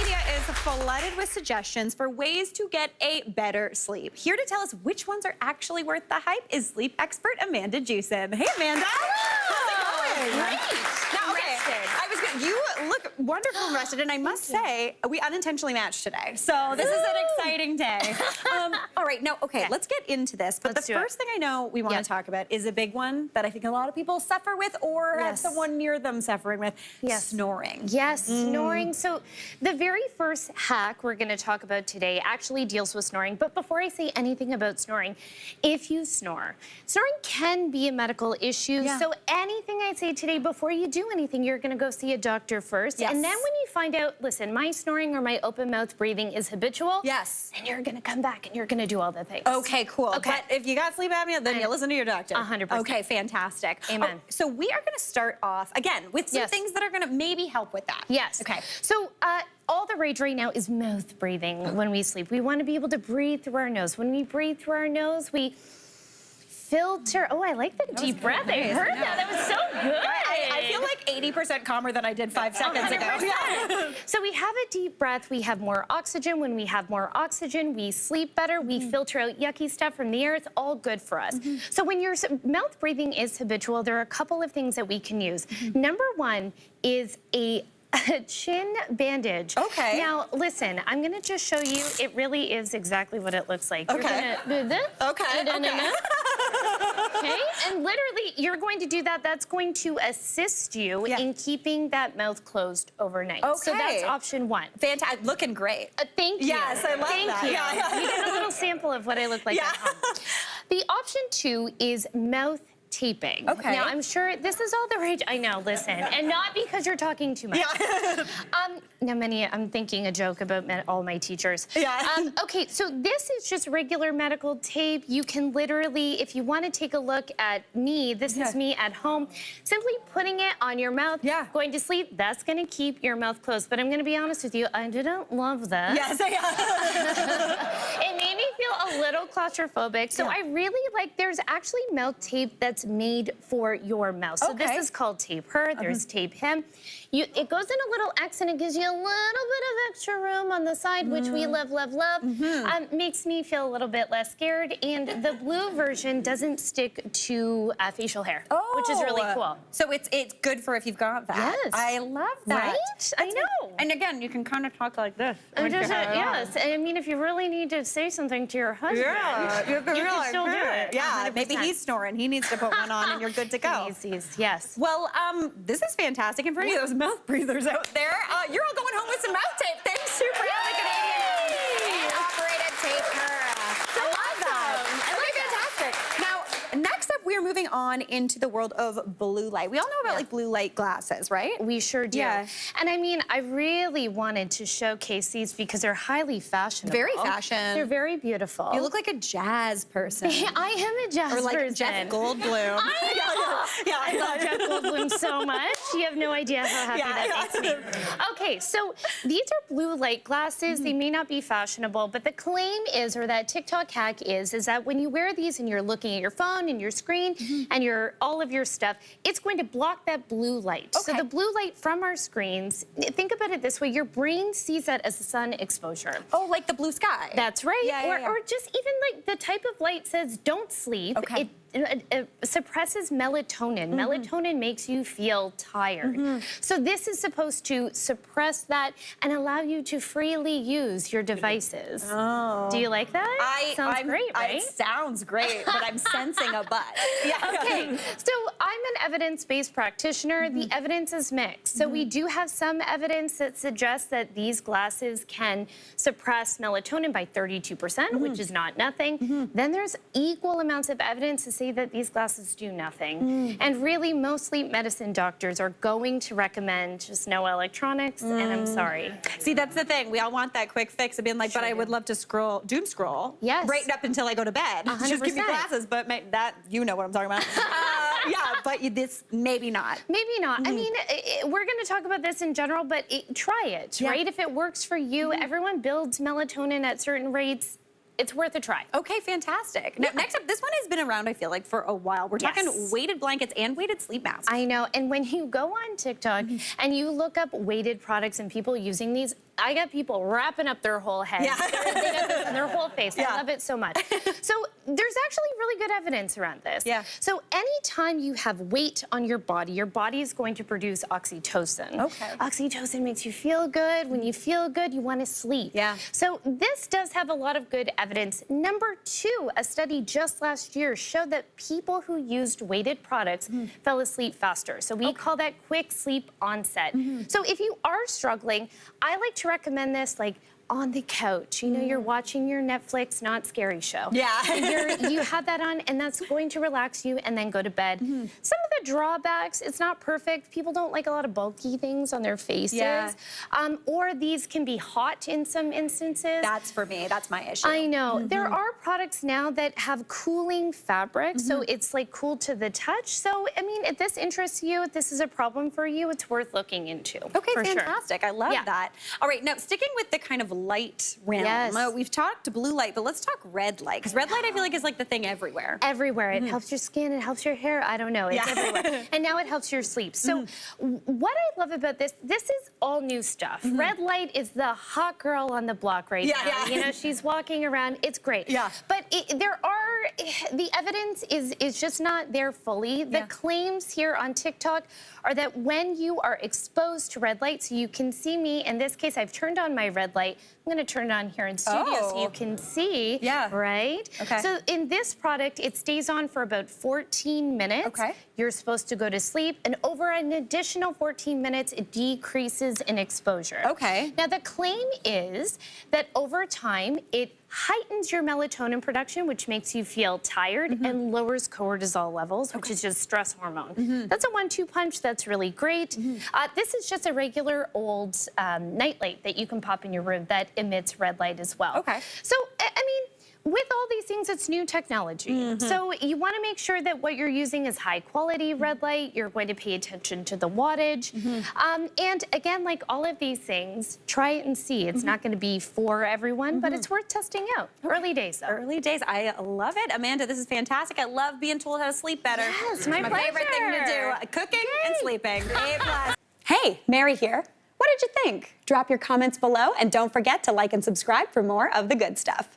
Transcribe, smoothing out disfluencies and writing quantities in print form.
media is flooded with suggestions for ways to get a better sleep. Here to tell us which ones are actually worth the hype is sleep expert Amanda Jewson. Hey, Amanda. How's it going? Great. Now, okay, you look wonderful and rested, and I must say, we unintentionally matched today. So this is an exciting day. All right, now, okay, let's get into this. But the first thing I know we want to talk about is a big one that I think a lot of people suffer with or have someone near them suffering with, snoring. Yes, snoring. So the very first hack we're going to talk about today actually deals with snoring. But before I say anything about snoring, if you snore, snoring can be a medical issue. So anything I say today, before you do anything, you're going to go see a doctor first. And then when you find out, listen, my snoring or my open mouth breathing is habitual, then you're going to come back and you're going to do all the things. Okay, cool. But if you got sleep apnea, then you listen to your doctor. 100%. Okay, fantastic. Amen. So we are going to start off, again, with some things that are going to maybe help with that. Yes. Okay. So all the rage right now is mouth breathing when we sleep. We want to be able to breathe through our nose. When we breathe through our nose, we filter. Oh, I like the deep breath. I heard that. That was so good. I feel like 80% calmer than I did 5 seconds ago. So we have a deep breath. We have more oxygen. When we have more oxygen, we sleep better. We filter out yucky stuff from the air. It's all good for us. So when your mouth breathing is habitual, there are a couple of things that we can use. Number one is a chin bandage. Okay. Now, listen, I'm going to just show you. It really is exactly what it looks like. Okay. You're going to do this. Okay. Okay, and literally, you're going to do that. That's going to assist you in keeping that mouth closed overnight. Okay. So that's option one. Fantastic. Looking great. Thank you. Yes, I love that. Thank you. You get a little sample of what I look like at home. The option two is mouth taping. Okay. Now, I'm sure this is all the rage. I know, listen. And not because you're talking too much. Now, I'm thinking a joke about all my teachers. Okay, so this is just regular medical tape. You can literally, if you want to take a look at me, this is me at home, simply putting it on your mouth, going to sleep, that's going to keep your mouth closed. But I'm going to be honest with you, I didn't love this. It made me feel a little claustrophobic. So I really like, there's actually mouth tape that's made for your mouth. So this is called Tape Her. There's Tape Him. It goes in a little X and it gives you a little bit of extra room on the side, which we love, love, love. Makes me feel a little bit less scared. And the blue version doesn't stick to facial hair, which is really cool. So it's good for if you've got that. Yes. I love that. Right? I know. And again, you can kind of talk like this. Yes. And I mean, if you really need to say something to your husband, you can still do it. Yeah, 100%. Maybe he's snoring. He needs to put one on and you're good to go. Yes. Well, this is fantastic. And for any of those mouth breathers out there, you're all going home with some mouth tape. Thanks to Canadian operated Tape Her. So awesome. I like fantastic. Now, next up, we are moving on into the world of blue light. We all know about like blue light glasses, right? We sure do. And I mean, I really wanted to showcase these because they're highly fashionable. Very fashion. They're very beautiful. You look like a jazz person. I am a jazz person. Or like Jeff Goldblum. I love Jeff Goldblum so much. You have no idea how happy that makes me. Okay, so these are blue light glasses. They may not be fashionable, but the claim is, or that TikTok hack is that when you wear these and you're looking at your phone and your screen and all of your stuff, it's going to block that blue light. So the blue light from our screens, think about it this way, your brain sees that as sun exposure. Oh, like the blue sky. That's right. Or just even like the type of light says don't sleep. It suppresses melatonin. Melatonin makes you feel tired. So this is supposed to suppress that and allow you to freely use your devices. Do you like that? Sounds great, right? It sounds great, but I'm sensing a but. Okay, so I'm an evidence-based practitioner. The evidence is mixed. So we do have some evidence that suggests that these glasses can suppress melatonin by 32%, which is not nothing. Then there's equal amounts of evidence to say that these glasses do nothing. And really, most sleep medicine doctors are going to recommend just no electronics, and I'm sorry. See, that's the thing. We all want that quick fix of being like, but I would love to doom scroll right up until I go to bed. 100%. Just give me glasses, but that, you know what I'm talking about. But this, maybe not. Maybe not. I mean, we're going to talk about this in general, but try it, right? If it works for you, everyone builds melatonin at certain rates. It's worth a try. Okay, fantastic. Now, next up, this one has been around, I feel like, for a while. We're talking weighted blankets and weighted sleep masks. I know. And when you go on TikTok and you look up weighted products and people using these, I got people wrapping up their whole head. Yeah. They got this in their whole face. Yeah. I love it so much. So there's actually really good evidence around this. Yeah. So anytime you have weight on your body is going to produce oxytocin. Okay. Oxytocin makes you feel good. When you feel good, you want to sleep. Yeah. So this does have a lot of good evidence. Number two, a study just last year showed that people who used weighted products fell asleep faster. So we call that quick sleep onset. So if you are struggling, I like to recommend this like on the couch. You know, you're watching your Netflix not scary show. Yeah. You have that on, and that's going to relax you, and then go to bed. Some of the drawbacks, it's not perfect. People don't like a lot of bulky things on their faces. Yeah. Or these can be hot in some instances. That's for me. That's my issue. I know. There are products now that have cooling fabric, so it's like cool to the touch. So, I mean, if this interests you, if this is a problem for you, it's worth looking into. Okay, for fantastic. Sure. I love that. All right, now sticking with the kind of light realm. Yes. We've talked blue light, but let's talk red light, because red light I feel like is like the thing everywhere. Everywhere. It helps your skin, it helps your hair, I don't know, it's everywhere. And now it helps your sleep. So what I love about this is all new stuff. Red light is the hot girl on the block right now. Yeah. You know, she's walking around, it's great. Yeah. But the evidence is just not there fully. The claims here on TikTok are that when you are exposed to red light, so you can see me, in this case, I've turned on my red light. I'm gonna turn it on here in studio so you can see, right? Okay. So in this product, it stays on for about 14 minutes. Okay. You're supposed to go to sleep, and over an additional 14 minutes, it decreases in exposure. Okay. Now, the claim is that over time, it heightens your melatonin production, which makes you feel tired, and lowers cortisol levels, which is just stress hormone. That's a 1-2 punch. That's really great. This is just a regular old nightlight that you can pop in your room that emits red light as well. Okay. So, I mean, with all these things, it's new technology. So you want to make sure that what you're using is high quality red light. You're going to pay attention to the wattage. And again, like all of these things, try it and see. It's not going to be for everyone, but it's worth testing out. Early days, though. Early days. I love it. Amanda, this is fantastic. I love being told how to sleep better. Yes, my my favorite thing to pleasure. do. Cooking and sleeping. A+. Hey, Mary here. What did you think? Drop your comments below, and don't forget to like and subscribe for more of the good stuff.